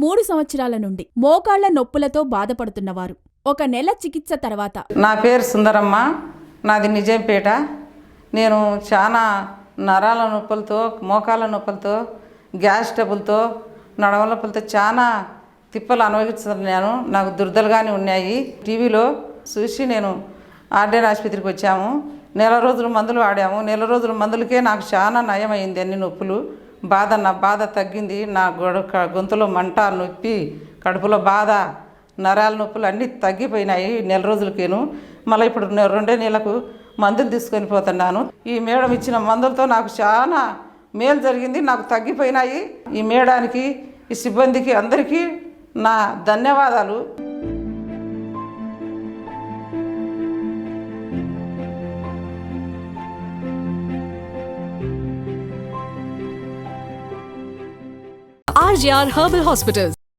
3 సంవత్సరాల నుండి మోకాళ్ల నొప్పులతో బాధపడుతున్నవారు. 1 నెల చికిత్స తర్వాత. నా పేరు సుందరమ్మ, నాది నిజాంపేట. నేను చాలా నరాల నొప్పులతో, మోకాళ్ళ నొప్పులతో, గ్యాస్ ట్రబుల్తో, నడమ నొప్పులతో చాలా తిప్పలు అనుభవిస్తున్నాను. నాకు దురదలుగానే ఉన్నాయి. టీవీలో చూసి నేను ఆర్డీఎన్ ఆసుపత్రికి వచ్చాము. నెల రోజులు మందులు వాడాము. నెల రోజుల మందులకే నాకు చాలా నయమైంది. అన్ని నొప్పులు నా బాధ తగ్గింది. నా గొంతులో మంట, నొప్పి, కడుపులో బాధ, నరాల నొప్పులు అన్నీ తగ్గిపోయినాయి నెల రోజులకేను. మళ్ళీ ఇప్పుడు 2 నెలలకు మందులు తీసుకొని పోతున్నాను. ఈ మేడం ఇచ్చిన మందులతో నాకు చాలా మేలు జరిగింది. నాకు తగ్గిపోయినాయి. ఈ మేడానికి, ఈ సిబ్బందికి అందరికీ నా ధన్యవాదాలు. RGR Herbal Hospitals.